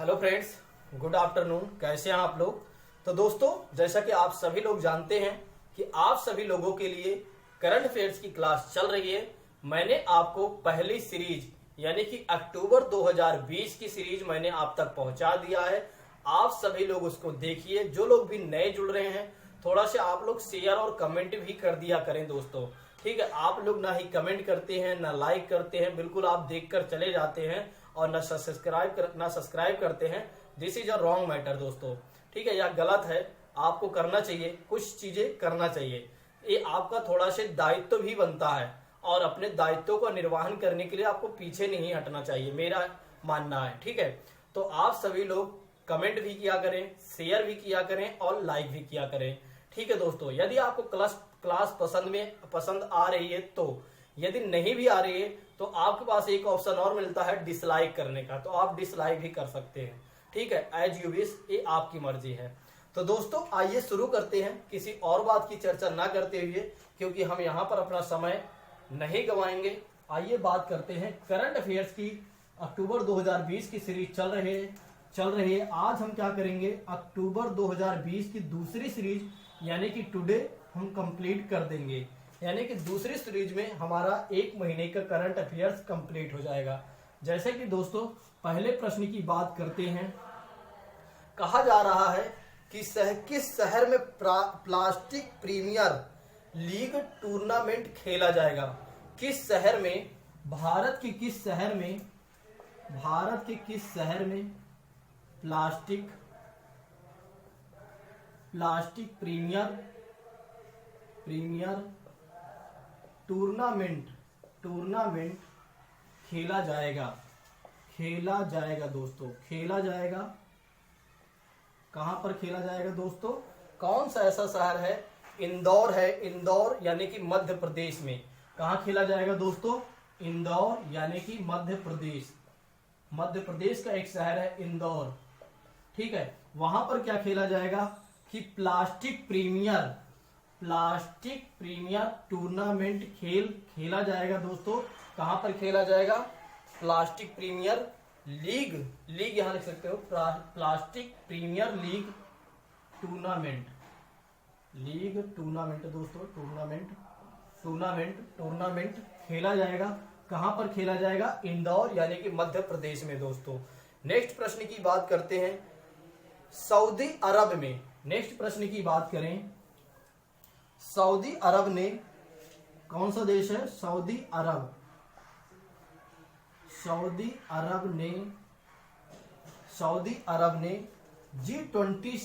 Hello friends, good afternoon. कैसे हैं आप लोग? तो दोस्तों, जैसा कि आप सभी लोग जानते हैं कि आप सभी लोगों के लिए करंट अफेयर्स की क्लास चल रही है। मैंने आपको पहली सीरीज यानी कि अक्टूबर 2020 की सीरीज मैंने आप तक पहुंचा दिया है। आप सभी लोग उसको देखिए। जो लोग भी नए जुड़ रहे हैं, थोड़ा सा आप लोग शेयर और कमेंट भी कर दिया करें दोस्तों। ठीक है, आप लोग ना ही कमेंट करते हैं ना लाइक करते हैं, बिल्कुल आप देखकर चले जाते हैं और ना सब्सक्राइब करते हैं। This is a wrong matter दोस्तों। ठीक है, यह गलत है। आपको करना चाहिए, कुछ चीजें करना चाहिए। ये आपका थोड़ा सा दायित्व भी बनता है और अपने दायित्व का निर्वहन करने के लिए आपको पीछे नहीं हटना चाहिए, मेरा मानना है। ठीक है, तो आप सभी लोग कमेंट भी किया करें, शेयर भी किया करें और लाइक भी किया करें। ठीक है दोस्तों, यदि आपको क्लास पसंद आ रही है तो, यदि नहीं भी आ रही है तो आपके पास एक ऑप्शन और मिलता है डिसलाइक करने का, तो आप डिसलाइक भी कर सकते हैं। ठीक है, एज यू विश, ये आपकी मर्जी है। तो दोस्तों आइए शुरू करते हैं, किसी और बात की चर्चा ना करते हुए, क्योंकि हम यहाँ पर अपना समय नहीं गवाएंगे। आइए बात करते हैं करंट अफेयर्स की। अक्टूबर 2020 की सीरीज चल रही है। आज हम क्या करेंगे, अक्टूबर 2020 की दूसरी सीरीज यानी कि टुडे हम कंप्लीट कर देंगे। यानी कि दूसरी सीरीज में हमारा एक महीने का करंट अफेयर्स कंप्लीट हो जाएगा। जैसे कि दोस्तों पहले प्रश्न की बात करते हैं। कहा जा रहा है कि किस शहर में प्लास्टिक प्रीमियर लीग टूर्नामेंट खेला जाएगा। किस शहर में, भारत के किस शहर में प्लास्टिक प्रीमियर टूर्नामेंट खेला जाएगा दोस्तों। कहां पर खेला जाएगा दोस्तों? कौन सा ऐसा शहर है? इंदौर यानी कि मध्य प्रदेश में। कहां खेला जाएगा दोस्तों? इंदौर यानी कि मध्य प्रदेश का एक शहर है इंदौर। ठीक है, वहां पर क्या खेला जाएगा कि प्लास्टिक प्रीमियर टूर्नामेंट खेला जाएगा दोस्तों। कहां पर खेला जाएगा? प्लास्टिक प्रीमियर लीग यहां लिख सकते हो, प्लास्टिक प्रीमियर लीग टूर्नामेंट दोस्तों। टूर्नामेंट खेला जाएगा। कहां पर खेला जाएगा? इंदौर यानी कि मध्य प्रदेश में दोस्तों। नेक्स्ट प्रश्न की बात करते हैं। सऊदी अरब में, नेक्स्ट प्रश्न की बात करें, सऊदी अरब ने, कौन सा देश है? सऊदी अरब ने G20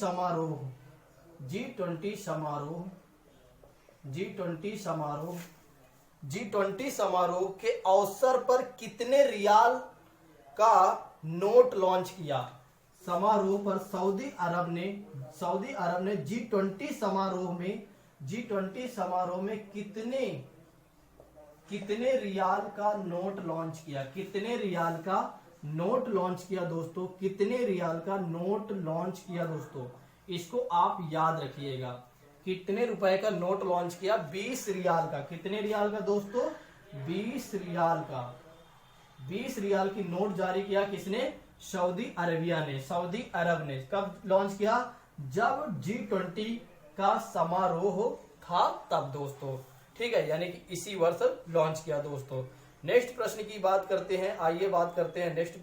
समारोह के अवसर पर कितने रियाल का नोट लॉन्च किया? समारोह पर सऊदी अरब ने G20 समारोह में कितने रियाल का नोट लॉन्च किया? कितने रियाल का नोट लॉन्च किया दोस्तों? कितने रियाल का नोट लॉन्च किया दोस्तों? इसको आप याद रखिएगा। कितने रुपए का नोट लॉन्च किया? 20 रियाल का। कितने रियाल का दोस्तों? 20 रियाल का। 20 रियाल की नोट जारी किया किसने? सऊदी अरब ने। कब लॉन्च किया? जब G20 का समारोह था तब दोस्तों। ठीक है, यानी कि इसी वर्ष लॉन्च किया दोस्तों। नेक्स्ट प्रश्न की बात करते हैं। आइए बात करते हैं नेक्स्ट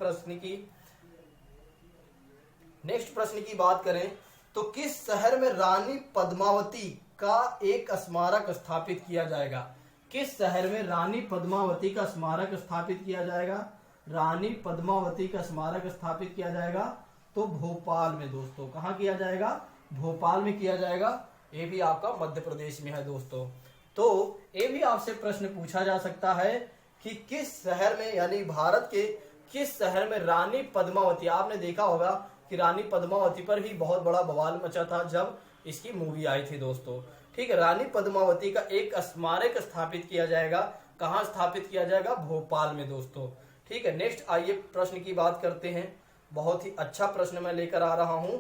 प्रश्न की बात करें तो किस शहर में रानी पद्मावती का एक स्मारक स्थापित किया जाएगा? किस शहर में रानी पद्मावती का स्मारक स्थापित किया जाएगा? रानी पद्मावती का स्मारक स्थापित किया जाएगा तो भोपाल में दोस्तों। कहां किया जाएगा? भोपाल में किया जाएगा। ये भी आपका मध्य प्रदेश में है दोस्तों। तो ये भी आपसे प्रश्न पूछा जा सकता है कि किस शहर में, यानी भारत के किस शहर में रानी पद्मावती, आपने देखा होगा कि रानी पद्मावती पर भी बहुत बड़ा बवाल मचा था जब इसकी मूवी आई थी दोस्तों। ठीक है, रानी पद्मावती का एक स्मारक स्थापित किया जाएगा। कहां स्थापित किया जाएगा? भोपाल में दोस्तों। ठीक है, नेक्स्ट आइए प्रश्न की बात करते हैं। बहुत ही अच्छा प्रश्न मैं लेकर आ रहा हूं।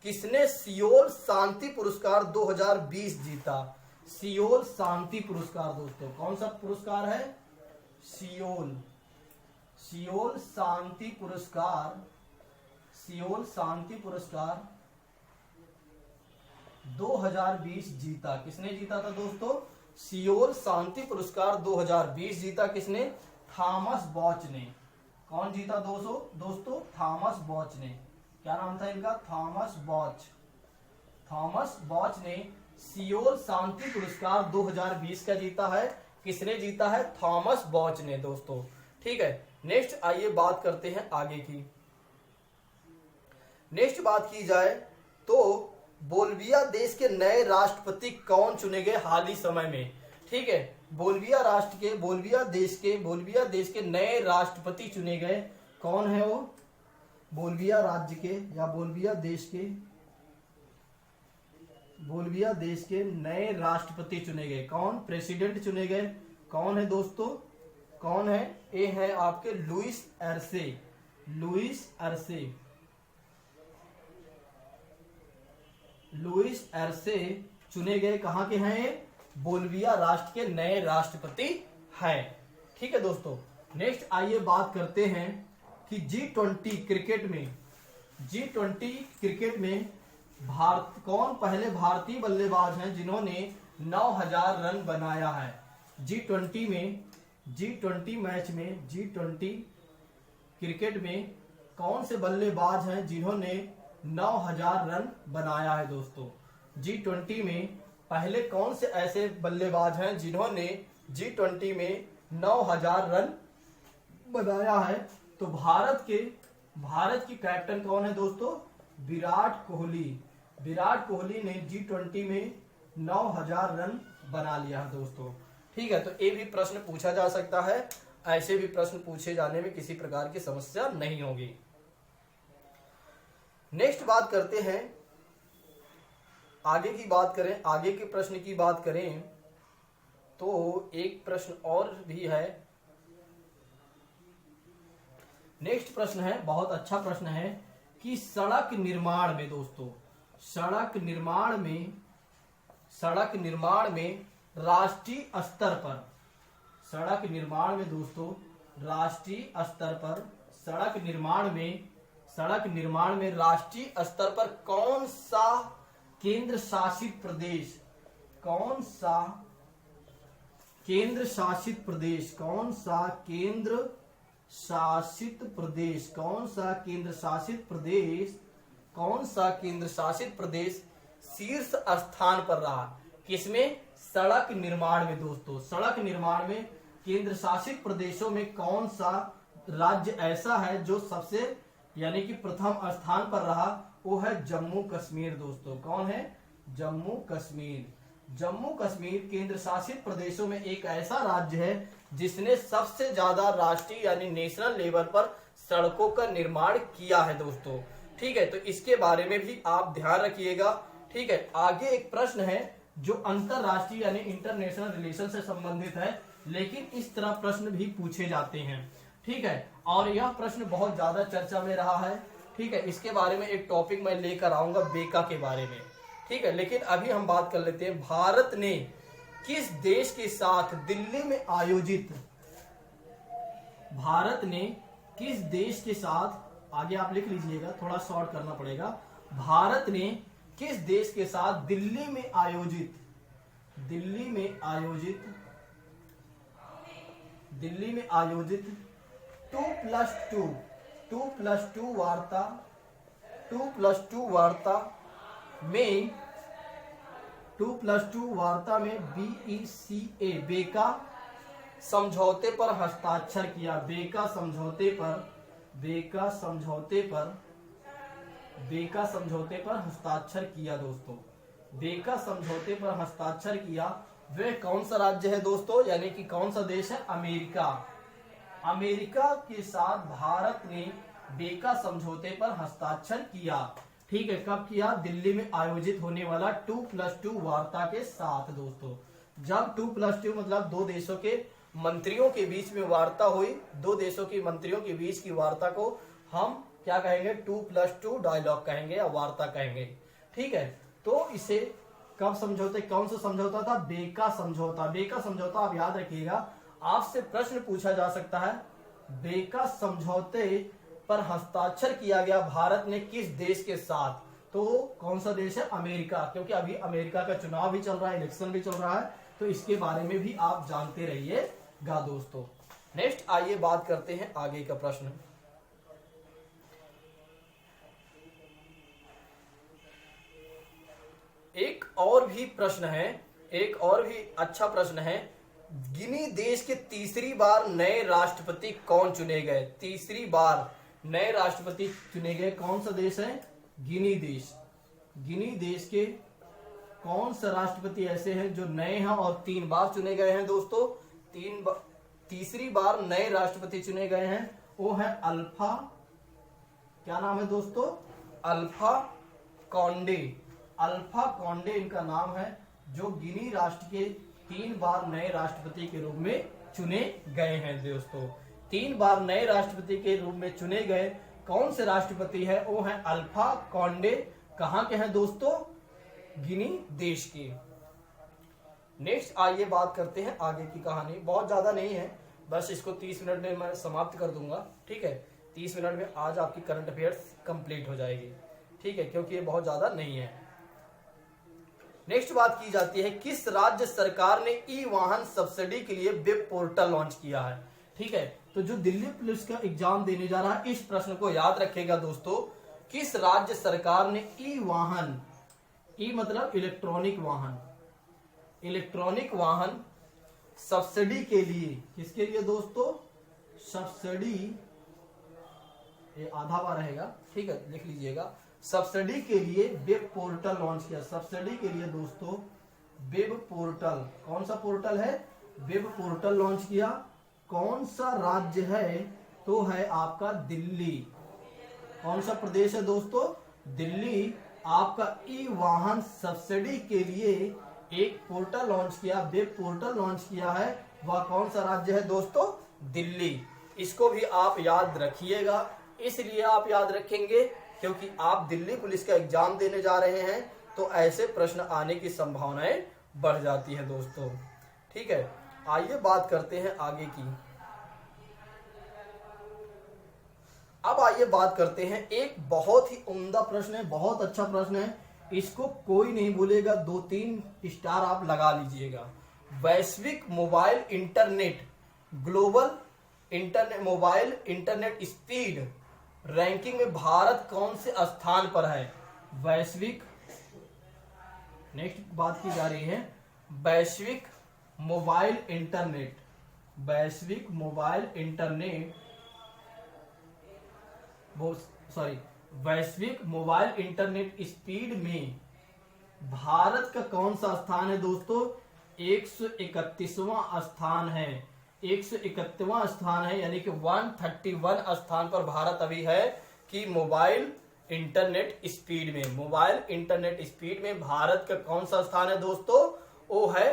किसने सियोल शांति पुरस्कार 2020 जीता? सियोल शांति पुरस्कार दोस्तों, कौन सा पुरस्कार है? सियोल शांति पुरस्कार सियोल शांति पुरस्कार 2020 जीता? किसने जीता था दोस्तों? सियोल शांति पुरस्कार 2020 जीता किसने? थॉमस बॉच ने। कौन जीता दोस्तों? थॉमस बॉच ने। क्या नाम था इनका? थॉमस बॉच। थॉमस बॉच ने सियोल शांति पुरस्कार 2020 का जीता है। किसने जीता है? थॉमस बॉच ने दोस्तों। ठीक है, नेक्स्ट आइए बात करते हैं आगे की। नेक्स्ट बात की जाए तो बोल्विया देश के नए राष्ट्रपति कौन चुने गए हाल ही समय में? ठीक है, बोल्विया देश के नए राष्ट्रपति चुने गए। कौन है वो? बोल्विया राज्य के या बोल्विया देश के नए राष्ट्रपति चुने गए। कौन? प्रेसिडेंट चुने गए। कौन है दोस्तों? कौन है? ये है आपके लुइस एर्से चुने गए। कहां के हैं? बोल्विया राष्ट्र के नए राष्ट्रपति हैं। ठीक है दोस्तों, नेक्स्ट आइए बात करते हैं कि G20 क्रिकेट में कौन पहले भारतीय बल्लेबाज हैं जिन्होंने 9000 रन बनाया है? G20 क्रिकेट में कौन से बल्लेबाज हैं जिन्होंने 9000 रन बनाया है दोस्तों? G20 में पहले कौन से ऐसे बल्लेबाज हैं जिन्होंने G20 में 9000 रन बनाया है? तो भारत की कैप्टन कौन है दोस्तों? विराट कोहली ने G20 में 9000 रन बना लिया है दोस्तों। ठीक है, तो ये भी प्रश्न पूछा जा सकता है। ऐसे भी प्रश्न पूछे जाने में किसी प्रकार की समस्या नहीं होगी। नेक्स्ट बात करते हैं, आगे के प्रश्न की बात करें तो एक प्रश्न और भी है। नेक्स्ट प्रश्न है, बहुत अच्छा प्रश्न है कि सड़क निर्माण में दोस्तों, सड़क निर्माण में राष्ट्रीय स्तर पर सड़क निर्माण में राष्ट्रीय स्तर पर कौन सा केंद्र शासित प्रदेश शीर्ष स्थान पर रहा? किसमें? सड़क निर्माण में दोस्तों। सड़क निर्माण में केंद्र शासित प्रदेशों में कौन सा राज्य ऐसा है जो सबसे यानी कि प्रथम स्थान पर रहा? वो है जम्मू कश्मीर दोस्तों। कौन है? जम्मू कश्मीर केंद्र शासित प्रदेशों में एक ऐसा राज्य है जिसने सबसे ज्यादा राष्ट्रीय यानी नेशनल लेवल पर सड़कों का निर्माण किया है दोस्तों। ठीक है, तो इसके बारे में भी आप ध्यान रखिएगा। ठीक है, आगे एक प्रश्न है जो अंतरराष्ट्रीय यानी इंटरनेशनल रिलेशन से संबंधित है, लेकिन इस तरह प्रश्न भी पूछे जाते हैं। ठीक है, और यह प्रश्न बहुत ज्यादा चर्चा में रहा है। ठीक है, इसके बारे में एक टॉपिक मैं लेकर आऊंगा बेका के बारे में। ठीक है, लेकिन अभी हम बात कर लेते हैं भारत ने किस देश के साथ दिल्ली में आयोजित आगे आप लिख लीजिएगा, थोड़ा शॉर्ट करना पड़ेगा। भारत ने किस देश के साथ दिल्ली में आयोजित 2+2 वार्ता में बेका समझौते पर हस्ताक्षर किया। बेका समझौते पर हस्ताक्षर किया दोस्तों। बेका समझौते पर हस्ताक्षर किया। वह कौन सा राज्य है दोस्तों, यानी कि कौन सा देश है? अमेरिका के साथ भारत ने बेका समझौते पर हस्ताक्षर किया। ठीक है, कब किया? दिल्ली में आयोजित होने वाला 2+2 वार्ता के साथ दोस्तों। जब 2+2 मतलब दो देशों के मंत्रियों के बीच में वार्ता हुई, दो देशों की मंत्रियों के बीच की वार्ता को हम क्या कहेंगे? 2+2 डायलॉग कहेंगे या वार्ता कहेंगे। ठीक है, तो इसे कब समझौते, कौन सा समझौता था? बेका समझौता। बेका समझौता आप याद रखिएगा, आपसे प्रश्न पूछा जा सकता है बेका समझौते पर हस्ताक्षर किया गया भारत ने किस देश के साथ? तो कौन सा देश है? अमेरिका, क्योंकि अभी अमेरिका का चुनाव भी चल रहा है, इलेक्शन भी चल रहा है, तो इसके बारे में भी आप जानते रहिएगा दोस्तों। नेक्स्ट आइए बात करते हैं आगे का प्रश्न। एक और भी प्रश्न है, एक और भी अच्छा प्रश्न है। गिनी देश के तीसरी बार नए राष्ट्रपति कौन चुने गए? तीसरी बार नए राष्ट्रपति चुने गए कौन सा देश है? गिनी देश। गिनी देश के कौन सा राष्ट्रपति ऐसे हैं जो नए हैं और 3 बार चुने गए हैं दोस्तों? तीसरी बार नए राष्ट्रपति चुने गए हैं, वो है अल्फा, क्या नाम है दोस्तों? Alpha Conde. अल्फा कॉन्डे इनका नाम है, जो गिनी राष्ट्र के 3 बार नए राष्ट्रपति के रूप में चुने गए हैं दोस्तों। 3 बार नए राष्ट्रपति के रूप में चुने गए कौन से राष्ट्रपति है? वो है अल्फा कॉन्डे। कहां के हैं दोस्तों? गिनी देश के। नेक्स्ट आइए बात करते हैं आगे की कहानी। बहुत ज्यादा नहीं है, बस इसको 30 मिनट में मैं समाप्त कर दूंगा, ठीक है। 30 मिनट में आज आपकी करंट अफेयर्स कंप्लीट हो जाएगी, ठीक है, क्योंकि ये बहुत ज्यादा नहीं है। नेक्स्ट बात की जाती है, किस राज्य सरकार ने ई वाहन सब्सिडी के लिए वेब पोर्टल लॉन्च किया है? ठीक है, तो जो दिल्ली पुलिस का एग्जाम देने जा रहा है, इस प्रश्न को याद रखेगा दोस्तों। किस राज्य सरकार ने ई वाहन, ई मतलब इलेक्ट्रॉनिक वाहन, इलेक्ट्रॉनिक वाहन सब्सिडी के लिए, किसके लिए दोस्तों? सब्सिडी, ये आधा बार रहेगा, ठीक है, लिख लीजिएगा। सब्सिडी के लिए वेब पोर्टल लॉन्च किया। सब्सिडी के लिए दोस्तों वेब पोर्टल, कौन सा पोर्टल है? वेब पोर्टल लॉन्च किया। कौन सा राज्य है? तो है आपका दिल्ली। कौन सा प्रदेश है दोस्तों? दिल्ली। आपका ई वाहन सब्सिडी के लिए एक पोर्टल लॉन्च किया, वेब पोर्टल लॉन्च किया है, वह कौन सा राज्य है दोस्तों? दिल्ली। इसको भी आप याद रखिएगा। इसलिए आप याद रखेंगे क्योंकि आप दिल्ली पुलिस का एग्जाम देने जा रहे हैं, तो ऐसे प्रश्न आने की संभावनाएं बढ़ जाती है दोस्तों, ठीक है। आइए बात करते हैं आगे की। अब आइए बात करते हैं, एक बहुत ही उम्दा प्रश्न है, बहुत अच्छा प्रश्न है, इसको कोई नहीं भूलेगा, 2-3 स्टार आप लगा लीजिएगा। वैश्विक mobile internet, global internet, mobile internet speed ranking में भारत कौन से स्थान पर है? वैश्विक, नेक्स्ट बात की जा रही है, वैश्विक मोबाइल इंटरनेट, वैश्विक मोबाइल इंटरनेट, वैश्विक मोबाइल इंटरनेट स्पीड में भारत का कौन सा स्थान है दोस्तों? 131वां स्थान है। 131वां स्थान है, यानी कि 131 स्थान पर भारत अभी है कि मोबाइल इंटरनेट स्पीड में, मोबाइल इंटरनेट स्पीड में भारत का कौन सा स्थान है दोस्तों? वो है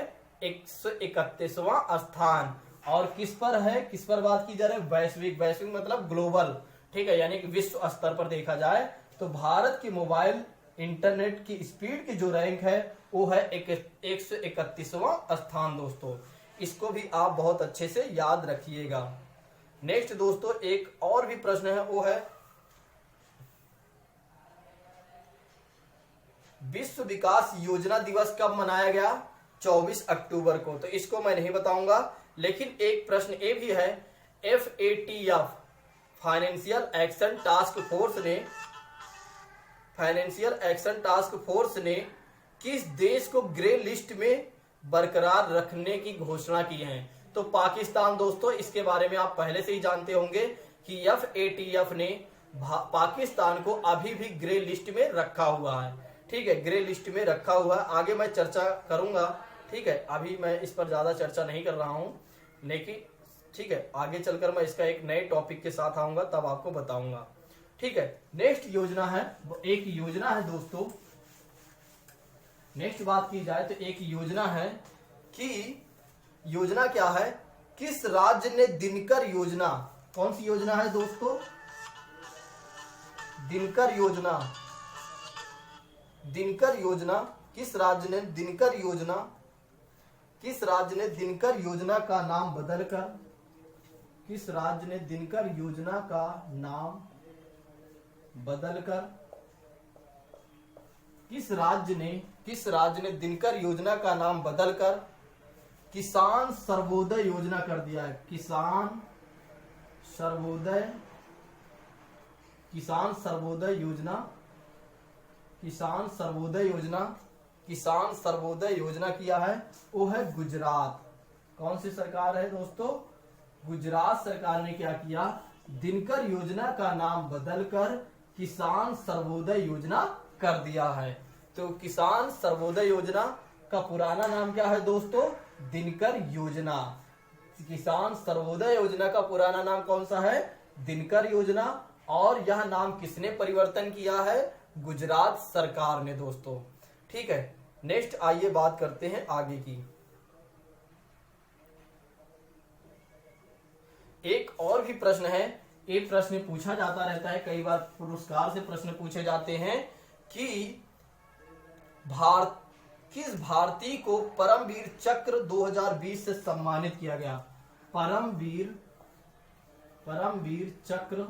131वां स्थान। और किस पर है, किस पर बात की जा रही है? वैश्विक, वैश्विक मतलब ग्लोबल, ठीक है, यानी कि विश्व स्तर पर देखा जाए तो भारत की मोबाइल इंटरनेट की स्पीड की जो रैंक है वो है 131वां स्थान दोस्तों। इसको भी आप बहुत अच्छे से याद रखिएगा। नेक्स्ट दोस्तों एक और भी प्रश्न है, वो है विश्व विकास योजना दिवस कब मनाया गया? 24 अक्टूबर को। तो इसको मैं नहीं बताऊंगा, लेकिन एक प्रश्न ये भी है, FATF financial action task force ने, फाइनेंशियल एक्शन टास्क फोर्स ने किस देश को ग्रे लिस्ट में बरकरार रखने की घोषणा की है? तो पाकिस्तान दोस्तों। इसके बारे में आप पहले से ही जानते होंगे कि FATF ने पाकिस्तान को अभी भी ग्रे लिस्ट में रखा हुआ है, ठीक है, ग्रे लिस्ट में रखा हुआ है। आगे मैं चर्चा करूंगा, ठीक है, अभी मैं इस पर ज्यादा चर्चा नहीं कर रहा हूं, लेकिन ठीक है, आगे चलकर मैं इसका एक नए टॉपिक के साथ आऊंगा, तब आपको बताऊंगा, ठीक है। नेक्स्ट योजना है, एक योजना है दोस्तों, नेक्स्ट बात की जाए तो एक योजना है कि योजना क्या है? किस राज्य ने दिनकर योजना, कौन सी योजना है दोस्तों? दिनकर योजना, दिनकर योजना, किस राज्य ने दिनकर योजना, किस राज्य ने दिनकर योजना का नाम बदलकर, किस राज्य ने दिनकर योजना का नाम बदलकर किस राज्य ने दिनकर योजना का नाम बदलकर किसान सर्वोदय योजना कर दिया है? किसान सर्वोदय योजना किया है, वो है गुजरात। कौन सी सरकार है दोस्तों? गुजरात सरकार ने क्या किया? दिनकर योजना का नाम बदलकर किसान सर्वोदय योजना कर दिया है। तो किसान सर्वोदय योजना का पुराना नाम क्या है दोस्तों? दिनकर योजना। किसान सर्वोदय योजना का पुराना नाम कौन सा है? दिनकर योजना। और यह नाम किसने परिवर्तन किया है? गुजरात सरकार ने दोस्तों। ठीक है, नेक्स्ट आइए बात करते हैं आगे की। एक और भी प्रश्न है, एक प्रश्न पूछा जाता रहता है, कई बार पुरस्कार से प्रश्न पूछे जाते हैं कि किस भारतीय को परमवीर चक्र 2020 से सम्मानित किया गया? परमवीर चक्र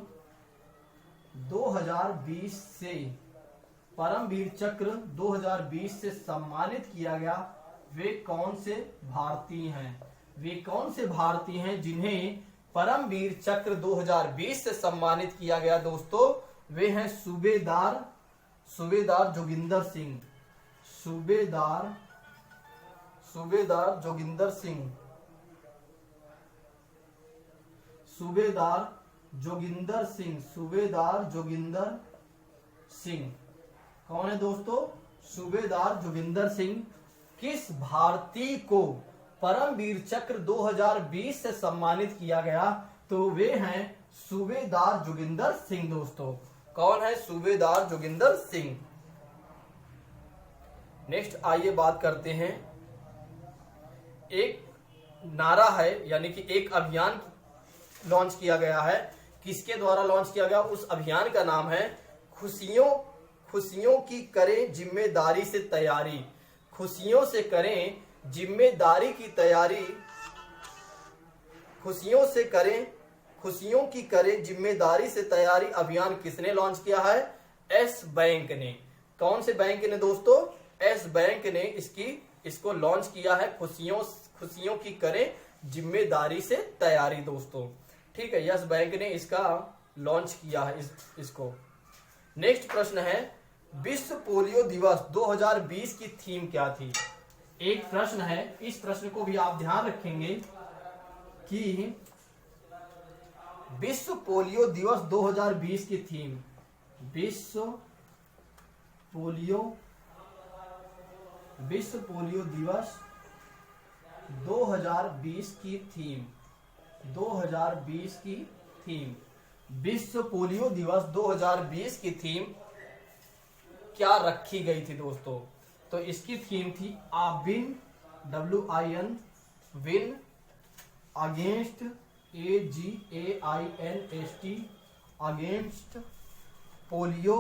2020 से सम्मानित किया गया, वे कौन से भारतीय हैं जिन्हें परमवीर चक्र 2020 से सम्मानित किया गया दोस्तों? वे हैं सूबेदार जोगिंदर सिंह। सूबेदार जोगिंदर सिंह। कौन है दोस्तों? सूबेदार जोगिंदर सिंह। किस भारतीय को परमवीर चक्र 2020 से सम्मानित किया गया? तो वे हैं सूबेदार जोगिंदर सिंह दोस्तों। कौन है? सूबेदार जोगिंदर सिंह। नेक्स्ट आइए बात करते हैं, एक नारा है यानी कि एक अभियान लॉन्च किया गया है। किसके द्वारा लॉन्च किया गया? उस अभियान का नाम है खुशियों की करें जिम्मेदारी से तैयारी। खुशियों से करें जिम्मेदारी की तैयारी। खुशियों की करें जिम्मेदारी से तैयारी अभियान किसने लॉन्च किया है? एस बैंक ने। कौन से बैंक ने दोस्तों? एस बैंक ने इसको लॉन्च किया है। खुशियों की करें जिम्मेदारी से तैयारी दोस्तों। ठीक है, यस बैंक ने इसका लॉन्च किया है इसको। नेक्स्ट प्रश्न है, विश्व पोलियो दिवस 2020 की थीम क्या थी? एक प्रश्न है, इस प्रश्न को भी आप ध्यान रखेंगे कि विश्व पोलियो दिवस 2020 की थीम, विश्व पोलियो दिवस 2020 की थीम, विश्व पोलियो दिवस 2020 की थीम क्या रखी गई थी दोस्तों? तो इसकी थीम थी win win against AGAINST against polio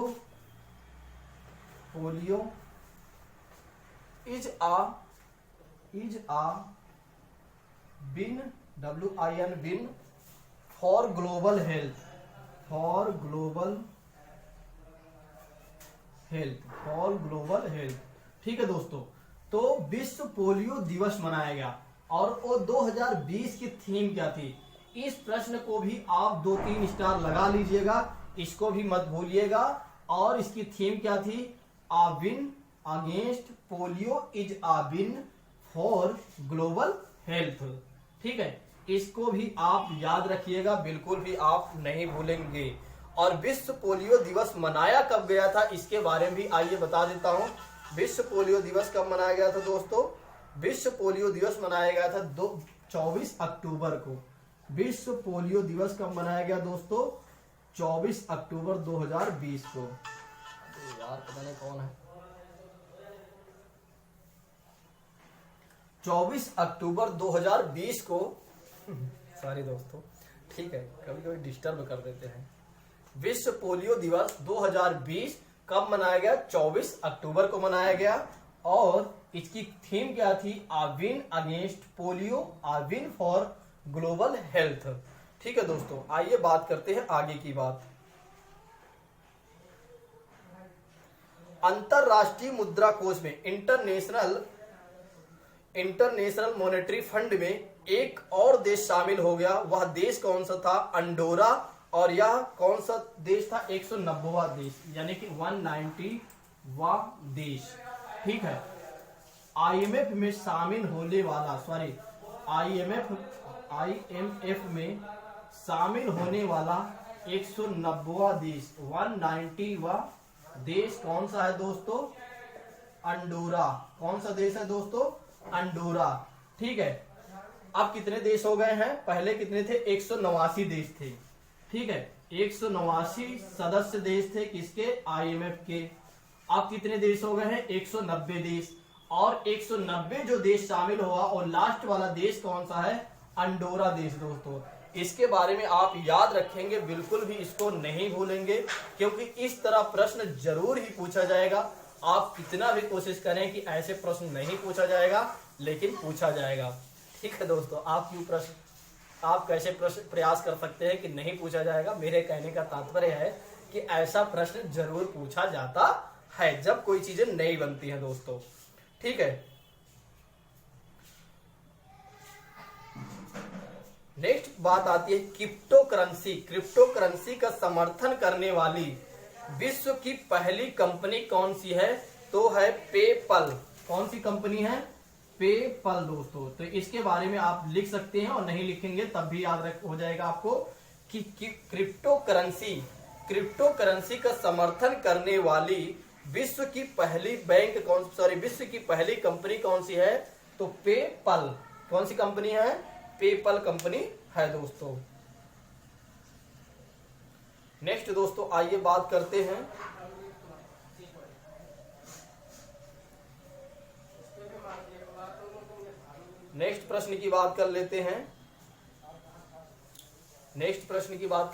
is a win win for global health. ठीक है दोस्तों, तो विश्व पोलियो दिवस मनाया गया और वो 2020 की थीम क्या थी? इस प्रश्न को भी आप 2-3 स्टार लगा लीजिएगा, इसको भी मत भूलिएगा। और इसकी थीम क्या थी? A win against polio is a win for global health. ठीक है, इसको भी आप याद रखिएगा, बिल्कुल भी आप नहीं भूलेंगे। और विश्व पोलियो दिवस मनाया कब गया था इसके बारे में भी आइए बता देता हूं। विश्व पोलियो दिवस कब मनाया गया था दोस्तों? विश्व पोलियो दिवस मनाया गया था 24 अक्टूबर को। विश्व पोलियो दिवस कब मनाया गया दोस्तों? 24 अक्टूबर 2020 को। यार पता नहीं कौन है। 24 अक्टूबर 2020 को सॉरी दोस्तों, ठीक है, कभी कभी डिस्टर्ब कर देते हैं। विश्व पोलियो दिवस 2020 कब मनाया गया? 24 अक्टूबर को मनाया गया। और इसकी थीम क्या थी? A win against polio, a win for global health. ठीक है दोस्तों, आइए बात करते हैं आगे की बात। अंतरराष्ट्रीय मुद्रा कोष में इंटरनेशनल मॉनेटरी फंड में एक और देश शामिल हो गया। वह देश कौन सा था? अंडोरा। और यह कौन सा देश था? 190वां देश, यानी कि 190वां देश। ठीक है, आईएमएफ में शामिल होने वाला, सॉरी, आईएमएफ में शामिल होने वाला 190वां देश, 190वां देश कौन सा है दोस्तों? अंडोरा। कौन सा देश है दोस्तों? अंडोरा। ठीक है, अब कितने देश हो गए हैं? पहले कितने थे? 189 देश थे। ठीक है, 189 सदस्य देश थे किसके? आईएमएफ के। अब कितने देश हो गए हैं? 190 देश। और 190 जो देश शामिल हुआ और लास्ट वाला देश कौन सा है? अंडोरा देश दोस्तों। इसके बारे में आप याद रखेंगे, बिल्कुल भी इसको नहीं भूलेंगे, क्योंकि इस तरह प्रश्न जरूर ही पूछा जाएगा। आप कितना भी कोशिश करें कि ऐसे प्रश्न नहीं पूछा जाएगा, लेकिन पूछा जाएगा। ठीक है दोस्तों, आप कैसे प्रश्न प्रयास कर सकते हैं कि नहीं पूछा जाएगा? मेरे कहने का तात्पर्य है कि ऐसा प्रश्न जरूर पूछा जाता है जब कोई चीजें नई बनती हैं दोस्तों। ठीक है, नेक्स्ट बात आती है क्रिप्टो करेंसी। क्रिप्टो करेंसी का समर्थन करने वाली विश्व की पहली कंपनी कौन सी है? तो है पेपल। कौन सी कंपनी है? पेपल दोस्तों। तो इसके बारे में आप लिख सकते हैं, और नहीं लिखेंगे तब भी याद हो जाएगा आपको कि क्रिप्टो करेंसी का समर्थन करने वाली विश्व की पहली विश्व की पहली कंपनी कौन सी है? तो पेपल। कौन सी कंपनी है? पेपल कंपनी है दोस्तों। नेक्स्ट दोस्तों आइए बात करते हैं नेक्स्ट प्रश्न की बात कर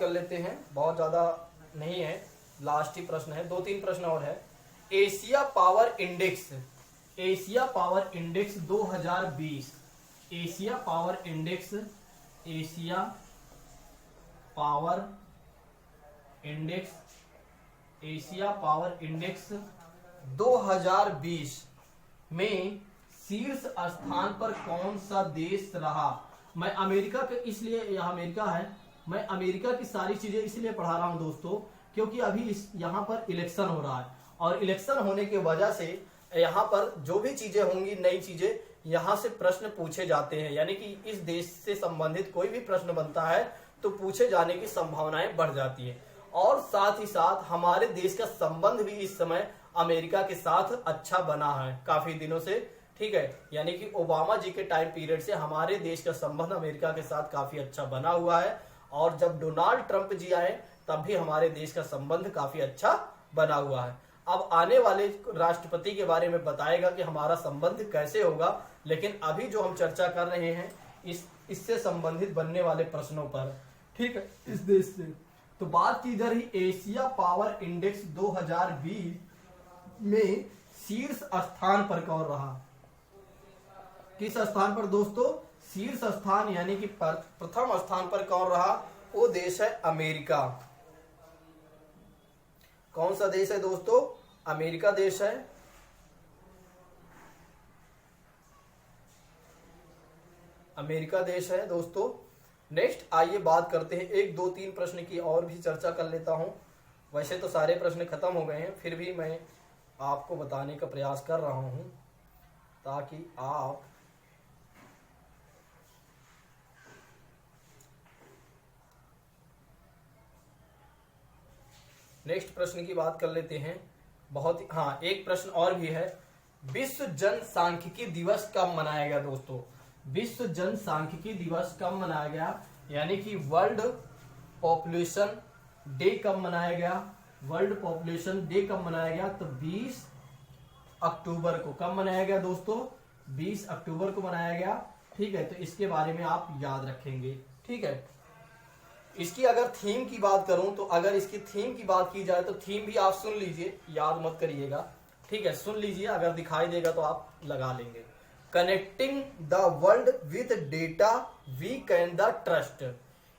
लेते हैं। बहुत ज्यादा नहीं है, लास्ट ही प्रश्न है, 2-3 प्रश्न और है। Asia power index 2020। Asia power index 2020 में शीर्ष स्थान पर कौन सा देश रहा? मैं अमेरिका के, इसलिए यह अमेरिका है, मैं अमेरिका की सारी चीजें इसलिए पढ़ा रहा हूं दोस्तों क्योंकि अभी यहाँ पर इलेक्शन हो रहा है, और इलेक्शन होने की वजह से यहाँ पर जो भी चीजें होंगी, नई चीजें, यहाँ से प्रश्न पूछे जाते हैं। यानी कि इस देश से संबंधित कोई भी प्रश्न बनता है तो पूछे जाने की संभावनाएं बढ़ जाती है। और साथ ही साथ हमारे देश का संबंध भी इस समय अमेरिका के साथ अच्छा बना है काफी दिनों से। ठीक है, यानी कि ओबामा जी के टाइम पीरियड से हमारे देश का संबंध अमेरिका के साथ काफी अच्छा बना हुआ है, और जब डोनाल्ड ट्रंप जी आए तब भी हमारे देश का संबंध काफी अच्छा बना हुआ है। अब आने वाले राष्ट्रपति के बारे में बताएगा कि हमारा संबंध कैसे होगा, लेकिन अभी जो हम चर्चा कर रहे हैं इससे संबंधित बनने वाले प्रश्नों पर। ठीक है, इस देश से तो बात की जा रही एशिया पावर इंडेक्स 2020 में शीर्ष स्थान पर कौन रहा? किस स्थान पर दोस्तों? शीर्ष स्थान, यानी कि प्रथम स्थान पर कौन रहा? वो देश है अमेरिका। कौन सा देश है दोस्तों? अमेरिका देश है। अमेरिका देश है दोस्तों। नेक्स्ट आइए बात करते हैं, 1, 2, 3 प्रश्न की और भी चर्चा कर लेता हूं। वैसे तो सारे प्रश्न खत्म हो गए हैं, फिर भी मैं आपको बताने का प्रयास कर रहा हूं ताकि आप नेक्स्ट प्रश्न की बात कर लेते हैं। एक प्रश्न और भी है। विश्व जनसांख्यिकी दिवस कब मनाया गया दोस्तों? विश्व जनसांख्यिकी दिवस कब मनाया गया, यानी कि वर्ल्ड पॉपुलेशन डे कब मनाया गया? वर्ल्ड पॉपुलेशन डे कब मनाया गया? तो 20 अक्टूबर को। कब मनाया गया दोस्तों? 20 अक्टूबर को मनाया गया। ठीक है, तो इसके बारे में आप याद रखेंगे। ठीक है, इसकी अगर थीम की बात करूं तो अगर इसकी थीम की बात की जाए तो थीम भी आप सुन लीजिए, याद मत करिएगा। ठीक है, सुन लीजिए, अगर दिखाई देगा तो आप लगा लेंगे। Connecting the world with data we can the trust.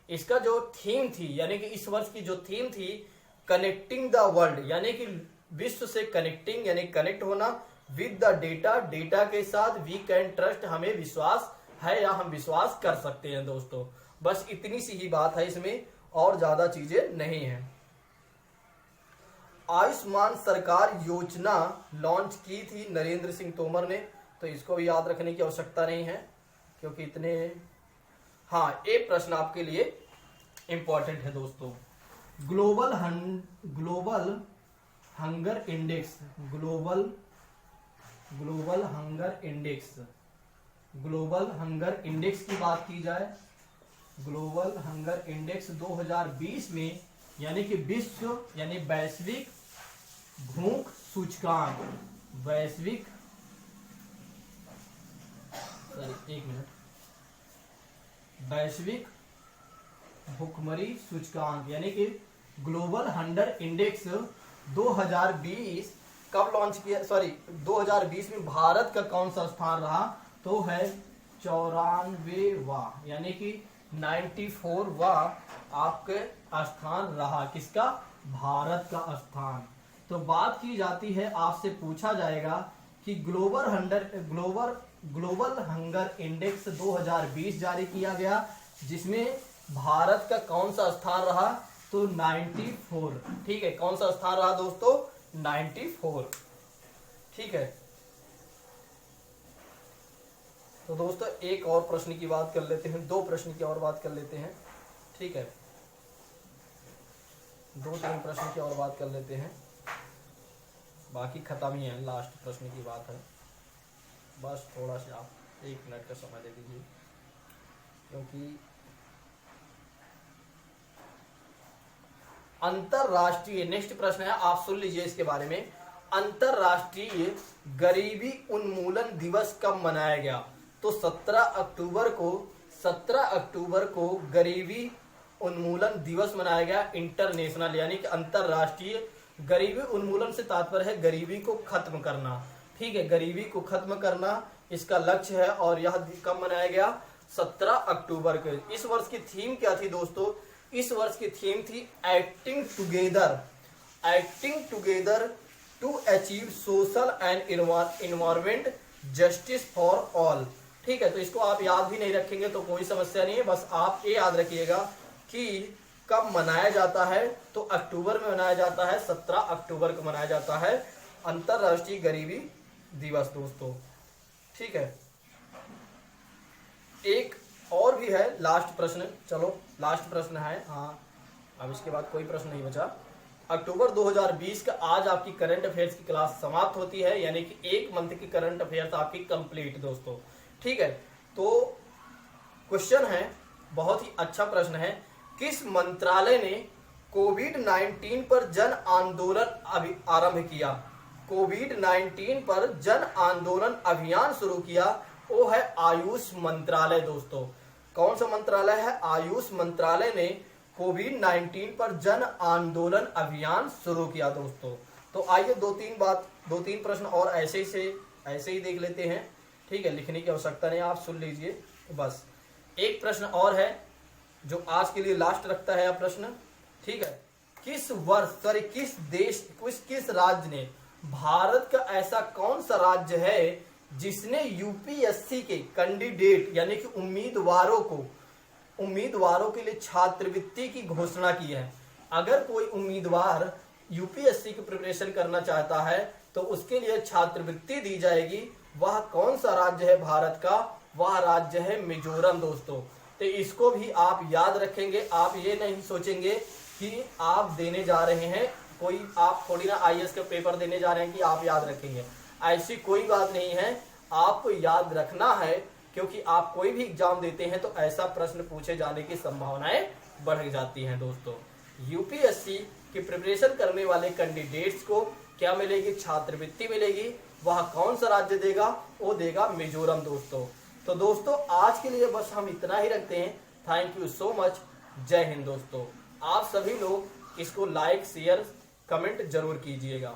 इसका जो थीम थी, यानी कि इस वर्ष की जो थीम थी कनेक्टिंग द वर्ल्ड, यानी कि विश्व से कनेक्टिंग यानी कनेक्ट होना, विद द डेटा, डेटा के साथ, वी कैन ट्रस्ट, हमें विश्वास है या हम विश्वास कर सकते हैं दोस्तों। बस इतनी सी ही बात है इसमें, और ज्यादा चीजें नहीं है। आयुष्मान सरकार योजना लॉन्च की थी नरेंद्र सिंह तोमर ने, तो इसको भी याद रखने की आवश्यकता नहीं है क्योंकि इतने। हाँ, एक प्रश्न आपके लिए इंपॉर्टेंट है दोस्तों। Global hunger index, global hunger index की बात की जाए, ग्लोबल हंगर इंडेक्स 2020 में, यानी कि विश्व यानी वैश्विक भूख सूचकांक, वैश्विक भूखमरी सूचकांक यानी कि ग्लोबल हंगर इंडेक्स 2020 कब लॉन्च किया, 2020 में भारत का कौन सा स्थान रहा, तो है 94वां, यानी कि 94वां आपके स्थान रहा। किसका? भारत का स्थान। तो बात की जाती है, आपसे पूछा जाएगा कि ग्लोबल हंगर इंडेक्स 2020 जारी किया गया, जिसमें भारत का कौन सा स्थान रहा, तो 94। ठीक है, कौन सा स्थान रहा दोस्तों? 94। ठीक है, तो दोस्तों एक और प्रश्न की बात कर लेते हैं, 2 प्रश्न की और बात कर लेते हैं। ठीक है, 2-3 प्रश्न की और बात कर लेते हैं, बाकी खत्म ही है, लास्ट प्रश्न की बात है। बस थोड़ा सा आप 1 मिनट का समय दे दीजिए, क्योंकि अंतरराष्ट्रीय, नेक्स्ट प्रश्न है, आप सुन लीजिए इसके बारे में। अंतरराष्ट्रीय गरीबी उन्मूलन दिवस कब मनाया गया? तो 17 अक्टूबर को गरीबी उन्मूलन दिवस मनाया गया, इंटरनेशनल, यानी कि अंतरराष्ट्रीय। गरीबी उन्मूलन से तात्पर्य है गरीबी को खत्म करना। ठीक है, गरीबी को खत्म करना इसका लक्ष्य है, और यह कब मनाया गया? 17 अक्टूबर को। इस वर्ष की थीम क्या थी दोस्तों? इस वर्ष की थीम थी acting together to achieve social and environment justice for all. ठीक है, तो इसको आप याद भी नहीं रखेंगे तो कोई समस्या नहीं है, बस आप ये याद रखिएगा कि कब मनाया जाता है, तो अक्टूबर में मनाया जाता है, 17 अक्टूबर को मनाया जाता है अंतरराष्ट्रीय गरीबी दिवस दोस्तों। ठीक है, एक और भी है लास्ट प्रश्न, चलो लास्ट प्रश्न है। हाँ, अब इसके बाद कोई प्रश्न नहीं बचा। अक्टूबर 2020 का आज आपकी करंट अफेयर्स की क्लास समाप्त होती है, यानी कि 1 मंथ की करंट अफेयर्स आपकी कंप्लीट दोस्तों। ठीक है, तो क्वेश्चन है, बहुत ही अच्छा प्रश्न है, किस मंत्रालय ने कोविड-19 पर जन आंदोलन आरंभ किया? कोविड-19 पर जन आंदोलन अभियान शुरू किया, वो है आयुष मंत्रालय दोस्तों। कौन सा मंत्रालय है? आयुष मंत्रालय ने कोविड-19 पर जन आंदोलन अभियान शुरू किया दोस्तों। तो आइए 2-3 प्रश्न और ऐसे ही देख लेते हैं। ठीक है, लिखने की आवश्यकता नहीं, आप सुन लीजिए बस। एक प्रश्न और है जो आज के लिए लास्ट रखता है यह प्रश्न। ठीक है, किस राज्य ने, भारत का ऐसा कौन सा राज्य है जिसने यूपीएससी के कैंडिडेट यानी कि उम्मीदवारों के लिए छात्रवृत्ति की घोषणा की है? अगर कोई उम्मीदवार यूपीएससी की प्रिपरेशन करना चाहता है तो उसके लिए छात्रवृत्ति दी जाएगी। वह कौन सा राज्य है भारत का? वह राज्य है मिजोरम दोस्तों। तो इसको भी आप याद रखेंगे, आप ये नहीं सोचेंगे कि आप देने जा रहे हैं कोई, आप थोड़ी ना आईएएस का पेपर देने जा रहे हैं कि आप याद रखेंगे, ऐसी कोई बात नहीं है। आपको याद रखना है, क्योंकि आप कोई भी एग्जाम देते हैं तो ऐसा प्रश्न पूछे जाने की संभावनाएं बढ़ जाती हैं दोस्तों। यूपीएससी की प्रिपरेशन करने वाले कैंडिडेट्स को क्या मिलेगी? छात्रवृत्ति मिलेगी। वह कौन सा राज्य देगा? वो देगा मिजोरम दोस्तों। तो दोस्तों आज के लिए बस हम इतना ही रखते हैं। Thank you so much. जय हिंद दोस्तों। आप सभी लोग इसको लाइक, शेयर, कमेंट जरूर कीजिएगा।